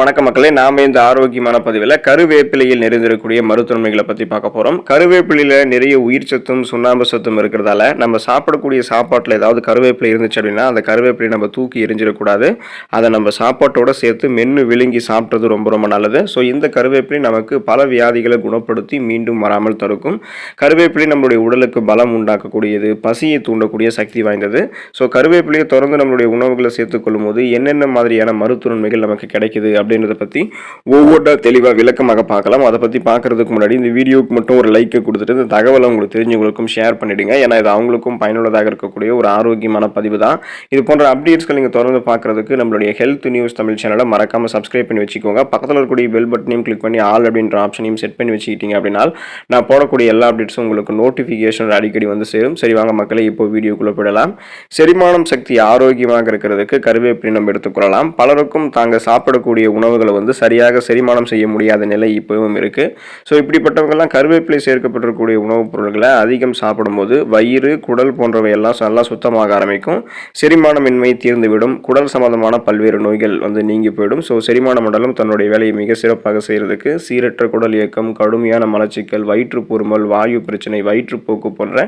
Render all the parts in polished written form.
வணக்கம் மக்களே, நாம இந்த ஆரோக்கியமான பதிவில் கருவேப்பிலையில் நிறைந்திருக்கக்கூடிய மருத்துவமைகளை பற்றி பார்க்க போகிறோம். கருவேப்பிலையில் நிறைய உயிர் சத்தும் சுண்ணாம்பு சத்தும் இருக்கிறதால நம்ம சாப்பிடக்கூடிய சாப்பாட்டில் ஏதாவது கருவேப்பிலை இருந்துச்சு அப்படின்னா அந்த கருவேப்பிலை நம்ம தூக்கி எரிஞ்சிடக்கூடாது. அதை நம்ம சாப்பாட்டோடு சேர்த்து மென்று விழுங்கி சாப்பிட்றது ரொம்ப ரொம்ப நல்லது. ஸோ இந்த கருவேப்பிலை நமக்கு பல வியாதிகளை குணப்படுத்தி மீண்டும் வராமல் தடுக்கும். கருவேப்பிலை நம்மளுடைய உடலுக்கு பலம் உண்டாக்கக்கூடியது, பசியை தூண்டக்கூடிய சக்தி வாய்ந்தது. ஸோ கருவேப்பிலையை தொடர்ந்து நம்மளுடைய உணவுகளை சேர்த்துக்கொள்ளும் போது என்னென்ன மாதிரியான மருத்துவமைகள் நமக்கு கிடைக்குது அப்படின்றத பற்றி ஒவ்வொன்றா தெளிவாக விளக்கமாக பார்க்கலாம். அதை பற்றி பார்க்கறதுக்கு முன்னாடி இந்த வீடியோவுக்கு மட்டும் ஒரு லைக்கை கொடுத்துட்டு இந்த தகவலை உங்களுக்கு தெரிஞ்சவங்களுக்கும் ஷேர் பண்ணிவிடுங்க. ஏன்னா இது அவங்களுக்கும் பயனுள்ளதாக இருக்கக்கூடிய ஒரு ஆரோக்கியமான பதிவு தான். இது போன்ற அப்டேட்ஸ்கள் நீங்கள் தொடர்ந்து பார்க்குறதுக்கு நம்மளுடைய ஹெல்த் நியூஸ் தமிழ் சேனலை மறக்காமல் சப்ஸ்கிரைப் பண்ணி வச்சுக்கோங்க. பக்கத்தில் இருக்கக்கூடிய பெல் பட்டனையும் கிளிக் பண்ணி ஆல் அப்படின்ற ஆப்ஷனையும் செட் பண்ணி வச்சுக்கிட்டீங்க அப்படின்னா நான் போடக்கூடிய எல்லா அப்டேட்ஸும் உங்களுக்கு நோட்டிஃபிகேஷன் அடிக்கடி வந்து சேரும். சரி வாங்க மக்களே, இப்போ வீடியோக்குள்ளே போயிடலாம். செரிமானம் சக்தி ஆரோக்கியமாக இருக்கிறதுக்கு கருவேப்பிலை நம்ம எடுத்துக்கொள்ளலாம். பலருக்கும் தாங்க சாப்பிடக்கூடிய உணவுகளை வந்து சரியாக செரிமானம் செய்ய முடியாத நிலை இப்பவும் இருக்குது. ஸோ இப்படிப்பட்டவங்கெல்லாம் கருவேப்பிலை சேர்க்கப்பட்டிருக்கக்கூடிய உணவுப் பொருட்களை அதிகம் சாப்பிடும்போது வயிறு, குடல் போன்றவை எல்லாம் நல்லா சுத்தமாக ஆரம்பிக்கும். செரிமானமின்மை தீர்ந்துவிடும். குடல் சம்பந்தமான பல்வேறு நோய்கள் வந்து நீங்கி போயிடும். ஸோ செரிமான மண்டலம் தன்னுடைய வேலையை மிக சிறப்பாக செய்கிறதுக்கு சீரற்ற குடல் இயக்கம், கடுமையான மலச்சிக்கல், வயிற்றுப்பொருமல், வாயு பிரச்சனை, வயிற்றுப்போக்கு போன்ற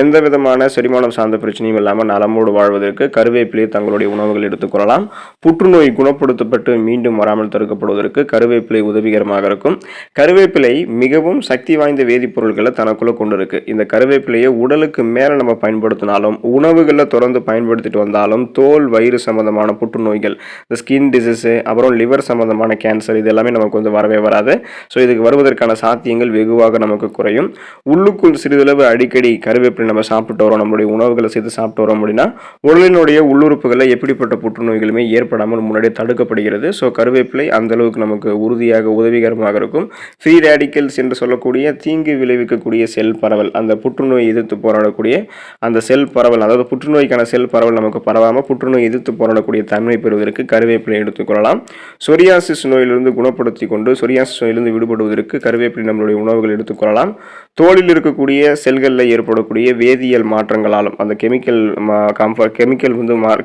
எந்த விதமான செரிமானம் சார்ந்த பிரச்சனையும் இல்லாமல் நலமோடு வாழ்வதற்கு கருவேப்பிலையை தங்களுடைய உணவுகள் எடுத்துக்கொள்ளலாம். புற்றுநோய் குணப்படுத்தப்பட்டு மீண்டும் வராமல் தடுக்கப்படுவதற்கு கருவேப்பிலை உதவிகரமாக இருக்கும். கருவேப்பிலை மிகவும் சக்தி வாய்ந்த வேதிப்பொருட்களை தனக்குள்ள கொண்டு இருக்கு. இந்த கருவேப்பிலையை உடலுக்கு மேலே நம்ம பயன்படுத்தினாலும் உணவுகளில் தொடர்ந்து பயன்படுத்திட்டு வந்தாலும் தோல், வயிறு சம்பந்தமான புற்றுநோய்கள், இந்த ஸ்கின் டிசீஸு, அப்புறம் லிவர் சம்பந்தமான கேன்சர் இது எல்லாமே நமக்கு வந்து வரவே வராது. ஸோ இதுக்கு வருவதற்கான சாத்தியங்கள் வெகுவாக நமக்கு குறையும். உள்ளுக்குள் சிறிதளவு அடிக்கடி கருவேப்பிலை நம்ம சாப்பிட்டு வரோம், நம்மளுடைய உணவுகளை சேர்த்து சாப்பிட்டு வரோம் அப்படின்னா உடலினுடைய உள்ளுறுப்புகளில் எப்படிப்பட்ட புற்றுநோய்களுமே ஏற்படாமல் முன்னாடியே தடுக்கப்படுகிறது. ஸோ கருவேப்பிலை அந்த அளவுக்கு நமக்கு உறுதியாக உதவிகரமாக இருக்கும். ஃப்ரீ ரேடிக்கல்ஸ் என்று சொல்லக்கூடிய தீங்கு விளைவிக்கக்கூடிய செல் பரவல், அந்த புற்றுநோய் எதிர்த்து போராடக்கூடிய அந்த செல் பரவல், அதாவது புற்றுநோய்க்கான செல் பரவல் நமக்கு பரவாமல் புற்றுநோய் எதிர்த்து போராடக்கூடிய தன்மை பெறுவதற்கு கருவேப்பிலை எடுத்துக்கொள்ளலாம். சொரியாசிஸ் நோயிலிருந்து குணப்படுத்தி கொண்டு சொரியாசிஸ் நோயிலிருந்து விடுபடுவதற்கு கருவேப்பிலை நம்மளுடைய உணவுகள் எடுத்துக்கொள்ளலாம். தோலில் இருக்கக்கூடிய செல்களில் ஏற்படக்கூடிய வேதியியல் மாற்றங்களாலும் அந்த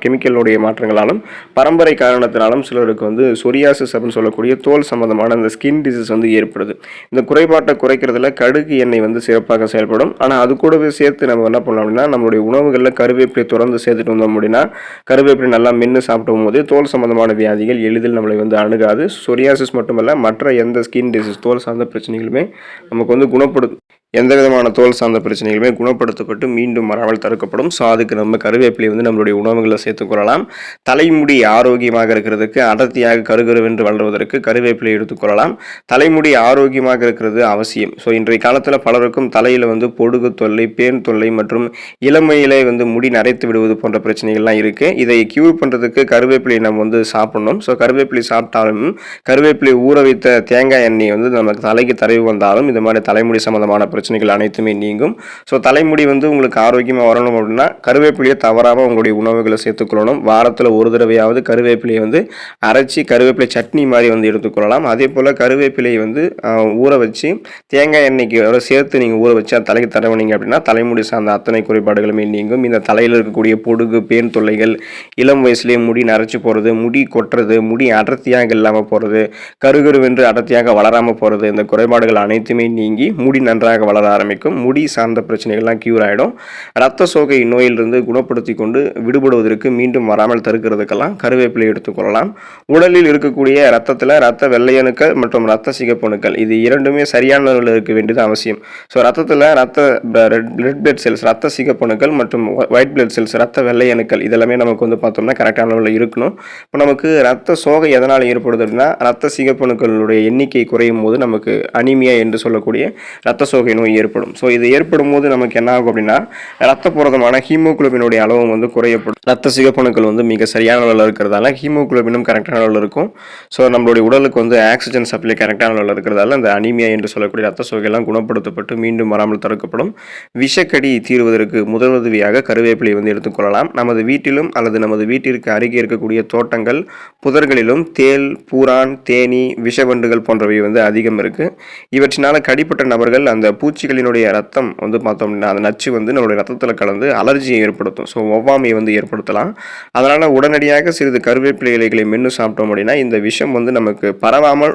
கெமிக்கலுடைய மாற்றங்களாலும் பரம்பரை காரணத்தினாலும் சிலருக்கு வந்து சொரியாசிஸ் அப்படின்னு சொல்லக்கூடிய தோல் சம்பந்தமான அந்த ஸ்கின் டிசீஸ் வந்து ஏற்படுது. இந்த குறைபாட்டை குறைக்கிறதுல கடுகு எண்ணெய் வந்து சிறப்பாக செயல்படும். ஆனால் அது கூடவே சேர்த்து நம்ம என்ன பண்ணலாம் அப்படின்னா நம்மளுடைய உணவுகளில் கருவேப்பிலை தொடர்ந்து சேர்த்துட்டு வந்தோம் அப்படின்னா கருவேப்பிலை நல்லா மென்று சாப்பிடும் போது தோல் சம்பந்தமான வியாதிகள் எளிதில் நம்மளை வந்து அணுகாது. சொரியாசிஸ் மட்டுமல்ல, மற்ற எந்த ஸ்கின் டிசீஸ் தோல் சார்ந்த பிரச்சனைகளுமே நமக்கு வந்து குணப்படுது. எந்த விதமான தோல் சார்ந்த பிரச்சனைகளுமே குணப்படுத்தப்பட்டு மீண்டும் வராமல் தடுக்கப்படும். ஸோ அதுக்கு நம்ம கருவேப்பிலை வந்து நம்மளுடைய உணவுகளை சேர்த்துக்கொள்ளலாம். தலைமுடி ஆரோக்கியமாக இருக்கிறதுக்கு, அடர்த்தியாக கருகருவென்று வளர்வதற்கு கருவேப்பிலை எடுத்துக்கொள்ளலாம். தலைமுடி ஆரோக்கியமாக இருக்கிறது அவசியம். ஸோ இன்றைய காலத்தில் பலருக்கும் தலையில் வந்து பொடுகு தொல்லை, பேன் தொல்லை மற்றும் இளமையிலே வந்து முடி நரைத்து விடுவது போன்ற பிரச்சனைகள்லாம் இருக்குது. இதை க்யூர் பண்ணுறதுக்கு கருவேப்பிலை நம்ம வந்து சாப்பிடணும். ஸோ கருவேப்பிலை சாப்பிட்டாலும் கருவேப்பிலை ஊற வைத்த தேங்காய் எண்ணெய் வந்து நமக்கு தலைக்கு தடவி வந்தாலும் இந்த மாதிரி தலைமுடி சம்பந்தமான பிரச்சனைகள் அனைத்துமே நீங்கும். ஸோ தலைமுடி வந்து உங்களுக்கு ஆரோக்கியமாக வரணும் அப்படின்னா கருவேப்பிலையை தவறாமல் உங்களுடைய உணவுகளை சேர்த்துக்கொள்ளணும். வாரத்தில் ஒரு தடவையாவது கருவேப்பிலையை வந்து அரைச்சி கருவேப்பிலை சட்னி மாதிரி வந்து எடுத்துக்கொள்ளலாம். அதே போல் கருவேப்பிலையை வந்து ஊற வச்சு தேங்காய் எண்ணெய்க்கு சேர்த்து நீங்கள் ஊற வச்சு தலைக்கு தடவினீங்க அப்படின்னா தலைமுடி சார்ந்த அத்தனை குறைபாடுகளுமே நீங்கும். இந்த தலையில் இருக்கக்கூடிய பொடுகு, பேன் தொல்லைகள், இளம் வயசுலேயே முடி நரைச்சி போகிறது, முடி கொட்டுறது, முடி அடர்த்தியாக இல்லாமல் போகிறது, கருகருவென்று அடர்த்தியாக வளராமல் போகிறது, இந்த குறைபாடுகள் அனைத்துமே நீங்கி முடி நன்றாக வளர ஆரம்பிக்கும். முடி சார்ந்த பிரச்சனைகள்லாம் கியூர் ஆகிடும். ரத்த சோகை நோயிலிருந்து குணப்படுத்தி கொண்டு விடுபடுவதற்கு, மீண்டும் வராமல் தடுக்கிறதுக்கெல்லாம் கருவேப்பிலை எடுத்துக்கொள்ளலாம். உடலில் இருக்கக்கூடிய ரத்தத்தில் ரத்த வெள்ளையணுக்கள் மற்றும் ரத்த சிகப்பணுக்கள் இது இரண்டுமே சரியான அளவில் இருக்க வேண்டியது அவசியம். ஸோ ரத்தத்தில் ரெட் பிளட் செல்ஸ், ரத்த சிகப்பணுக்கள் மற்றும் ஒயிட் பிளட் செல்ஸ், ரத்த வெள்ளையணுக்கள் இதெல்லாமே நமக்கு வந்து பார்த்தோம்னா கரெக்டான அளவில் இருக்கணும். இப்போ நமக்கு ரத்த சோகை எதனால் ஏற்படுது அப்படின்னா ரத்த சிகப்பணுக்களுடைய எண்ணிக்கை குறையும் போது நமக்கு அனீமியா என்று சொல்லக்கூடிய ரத்த சோகை நோய் ஏற்படும். ஸோ இது ஏற்படும் போது நமக்கு என்ன ஆகும் அப்படின்னா ரத்த புரதமான ஹீமோகுளோபினுடைய அளவும் வந்து குறையப்படும். ரத்த சிகப்பணுக்கள் வந்து மிக சரியான அளவில் இருக்கிறதால ஹீமோகுளோபினும் கரெக்டான அளவில் இருக்கும். ஸோ நம்மளுடைய உடலுக்கு வந்து ஆக்சிஜன் சப்ளை கரெக்டான அளவில் இருக்கிறதால அந்த அனீமியா என்று சொல்லக்கூடிய ரத்த சோகையெல்லாம் குணப்படுத்தப்பட்டு மீண்டும் வராமல் தடுக்கப்படும். விஷக்கடி தீர்வதற்கு முதல் உதவியாக கருவேப்பிலை வந்து எடுத்துக்கொள்ளலாம். நமது வீட்டிலும் அல்லது நமது வீட்டிற்கு அருகே இருக்கக்கூடிய தோட்டங்கள், புதர்களிலும் தேல், பூரான், தேனி, விஷவண்டுகள் போன்றவை வந்து அதிகம் இருக்குது. இவற்றினால் கடிப்பட்ட நபர்கள் அந்த பூச்சிகளினுடைய ரத்தம் வந்து பார்த்தோம் அப்படின்னா அந்த நச்சு வந்து நம்மளுடைய ரத்தத்தில் கலந்து அலர்ஜியை ஏற்படுத்தும். ஸோ ஒவ்வாமையை வந்து ஏற்படுத்தலாம். அதனால் உடனடியாக சிறிது கருவேப்பிலை இலைகளை மென்று சாப்பிட்டோம் அப்படின்னா இந்த விஷம் வந்து நமக்கு பரவாமல்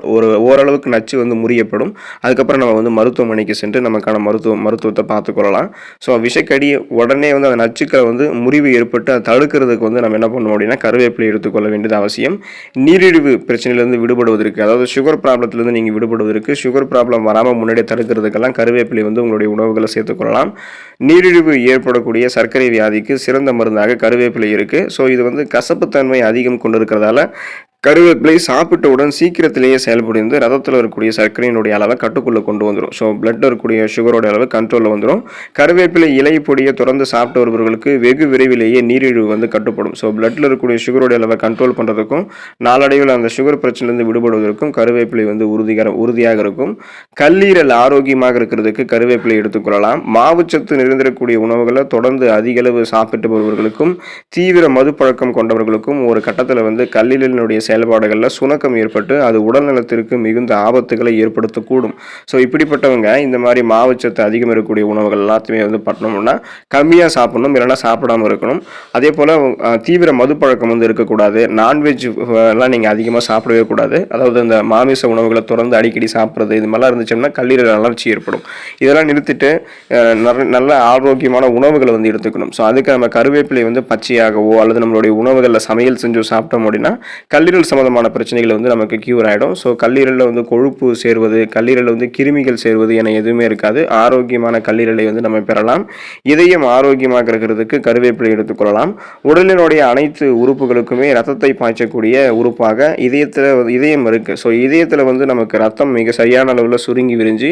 ஓரளவுக்கு நச்சு வந்து முறியப்படும். அதுக்கப்புறம் நம்ம வந்து மருத்துவமனைக்கு சென்று நமக்கான மருத்துவத்தை பார்த்துக்கொள்ளலாம். ஸோ விஷக்கடி உடனே வந்து அந்த நச்சுக்களை வந்து முறிவு ஏற்பட்டு அதை தடுக்கிறதுக்கு வந்து நம்ம என்ன பண்ணணும் அப்படின்னா கருவேப்பிலை எடுத்துக்கொள்ள வேண்டியது அவசியம். நீரிழிவு பிரச்சனையிலிருந்து விடுபடுவதற்கு, அதாவது சுகர் ப்ராப்ளத்திலிருந்து நீங்கள் விடுபடுவதற்கு, சுகர் ப்ராப்ளம் வராமல் முன்னாடியே தடுக்கிறதுக்கெல்லாம் கருவேப்பிலை வந்து உங்களுடைய உணவுகளை சேர்த்துக்கொள்ளலாம். நீரிழிவு ஏற்படக்கூடிய சர்க்கரை வியாதிக்கு சிறந்த மருந்தாக கருவேப்பிலை இருக்குது. ஸோ இது வந்து கசப்புத்தன்மை அதிகம் கொண்டு இருக்கிறதால கருவேப்பிலை சாப்பிட்டவுடன் சீக்கிரத்திலேயே செயல்புரிந்து ரத்தத்தில் இருக்கக்கூடிய சர்க்கரையினுடைய அளவை கட்டுக்குள்ளே கொண்டு வந்துடும். ஸோ பிளட்டில் இருக்கக்கூடிய சுகரோட அளவு கண்ட்ரோலில் வந்துடும். கருவேப்பிலை இலை பொடியை தொடர்ந்து சாப்பிட்டு வருபவர்களுக்கு வெகு விரைவிலேயே நீரிழிவு வந்து கட்டுப்படும். ஸோ பிளட்டில் இருக்கக்கூடிய சுகரோட அளவை கண்ட்ரோல் பண்ணுறதுக்கும் நாளடைவில் அந்த சுகர் பிரச்சனையிலிருந்து விடுபடுவதற்கும் கருவேப்பிலை வந்து உறுதியாக இருக்கும். கல்லீரல் ஆரோக்கியமாக இருக்கிறதுக்கு கருவேப்பிலை எடுத்துக்கொள்ளலாம். மாவுச்சத்து நிறைந்திருக்கக்கூடிய உணவுகளை தொடர்ந்து அதிக அளவு சாப்பிட்டு வருபவர்களுக்கும் தீவிர மதுப்பழக்கம் கொண்டவர்களுக்கும் ஒரு கட்டத்தில் வந்து கல்லீரலினுடைய செயல்பாடுகளில் சுணக்கம் ஏற்பட்டு அது உடல் நலத்திற்கு மிகுந்த ஆபத்துகளை ஏற்படுத்தக்கூடும். ஸோ இப்படிப்பட்டவங்க இந்த மாதிரி மாவுச்சத்து அதிகம் இருக்கக்கூடிய உணவுகள் எல்லாத்தையுமே வந்து பண்ணணும்னா கம்மியாக சாப்பிடணும், இல்லைன்னா சாப்பிடாமல் இருக்கணும். அதே போல் தீவிர மதுப்பழக்கம் வந்து இருக்கக்கூடாது. நான்வெஜ் எல்லாம் நீங்கள் அதிகமாக சாப்பிடவே கூடாது. அதாவது இந்த மாமிச உணவுகளை தொடர்ந்து அடிக்கடி சாப்பிட்றது இது மாதிரிலாம் இருந்துச்சோம்னா கல்லீரல் அலர்ச்சி ஏற்படும். இதெல்லாம் நிறுத்திட்டு நல்ல ஆரோக்கியமான உணவுகளை வந்து எடுத்துக்கணும். ஸோ அதுக்கு நம்ம கருவேப்பிலை வந்து பச்சையாகவோ அல்லது நம்மளுடைய உணவுகளில் சமையல் செஞ்சு சாப்பிட்டோம் அப்படின்னா கல்லீரல் சம்பந்தமான பிரச்சனைகள் வந்து நமக்கு கியூர் ஆகிடும். ஸோ கல்லீரலில் வந்து கொழுப்பு சேர்வது, கல்லீரலில் வந்து கிருமிகள் சேர்வது என எதுவுமே இருக்காது. ஆரோக்கியமான கல்லீரலை வந்து நம்ம பெறலாம். இதயம் ஆரோக்கியமாக இருக்கிறதுக்கு கருவேப்பிலை எடுத்துக்கொள்ளலாம். உடலினுடைய அனைத்து உறுப்புகளுக்குமே ரத்தத்தை பாய்ச்சக்கூடிய உறுப்பாக இதயம் இருக்குது. ஸோ இதயத்தில் வந்து நமக்கு ரத்தம் மிக சரியான அளவில் சுருங்கி விரிஞ்சு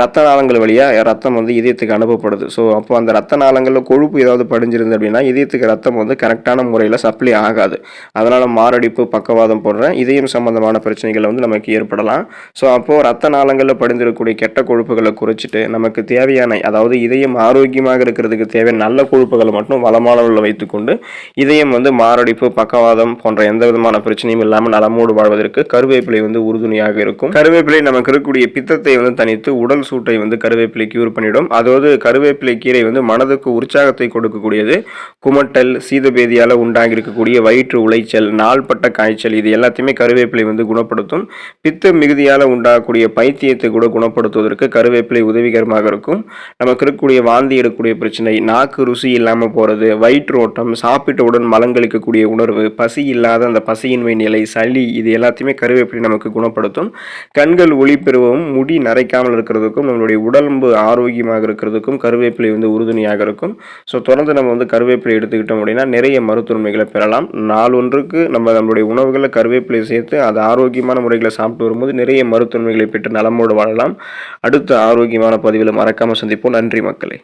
ரத்த நாளங்கள் வழியாக ரத்தம் வந்து இதயத்துக்கு அனுப்பப்படுது. ஸோ அப்போ அந்த ரத்த நாளங்களில் கொழுப்பு ஏதாவது படிஞ்சிருந்து அப்படின்னா இதயத்துக்கு ரத்தம் வந்து கரெக்டான முறையில் சப்ளை ஆகாது. அதனால் மாரடைப்பு, பக்கவாதம் போன்ற இதயம் சம்பந்தமான பிரச்சனைகள் வந்து நமக்கு ஏற்படலாம். ஸோ அப்போது ரத்த நாளங்களில் படிந்திருக்கக்கூடிய கெட்ட கொழுப்புகளை குறைச்சிட்டு நமக்கு தேவையான, அதாவது இதயம் ஆரோக்கியமாக இருக்கிறதுக்கு தேவையான நல்ல கொழுப்புகளை மட்டும் வளமான அளவில் வைத்துக்கொண்டு இதயம் வந்து மாரடைப்பு, பக்கவாதம் போன்ற எந்த விதமான பிரச்சனையும் இல்லாமல் நலமோடு வாழ்வதற்கு கருவேப்பிலை வந்து உறுதுணையாக இருக்கும். கருவேப்பிலை நமக்கு இருக்கக்கூடிய பித்தத்தை வந்து தனித்து உடல் சூட்டை வந்து கருவேப்பிலை கியூர் பண்ணிடும். அதாவது கருவேப்பிலை கீரை வந்து மனதுக்கு உற்சாகத்தை கொடுக்கக்கூடியது. குமட்டல், சீதபேதியால் உண்டாகி இருக்கக்கூடிய வயிற்று உளைச்சல், நாள்பட்ட காய்ச்சல் இது எல்லாத்தையுமே கருவேப்பிலை வந்து குணப்படுத்தும். பித்த மிகுதியால் உண்டாகக்கூடிய பைத்தியத்தை கூட குணப்படுத்துவதற்கு கருவேப்பிலை உதவிகரமாக இருக்கும். நமக்கு இருக்கக்கூடிய வாந்தி எடுக்கக்கூடிய பிரச்சனை, நாக்கு ருசி இல்லாமல் போகிறது, வயிற்று ஓட்டம், சாப்பிட்டவுடன் மலங்களிக்கக்கூடிய உணர்வு, பசி இல்லாத அந்த பசியின்மை நிலை, சளி இது எல்லாத்தையுமே கருவேப்பிலை நமக்கு குணப்படுத்தும். கண்கள் ஒளி பெறுவதும், முடி நரைக்காமல் இருக்கிறதுக்கும், நம்மளுடைய உடம்பு ஆரோக்கியமாக இருக்கிறதுக்கும் கருவேப்பிலை வந்து உறுதுணையாக இருக்கும். ஸோ தொடர்ந்து நம்ம வந்து கருவேப்பிலை எடுத்துக்கிட்டோம் அப்படின்னா நிறைய மருத்துவமைகளை பெறலாம். நாளொன்றுக்கு நம்மளுடைய உணவுகளில் கருவேப்பிலை சேர்த்து அது ஆரோக்கியமான முறைகளை சாப்பிட்டு வரும்போது நிறைய மருத்துவமைகளை பெற்று நலமோடு வாழலாம். அடுத்த ஆரோக்கியமான பதிவில் மறக்காமல் சந்திப்போம். நன்றி மக்களே.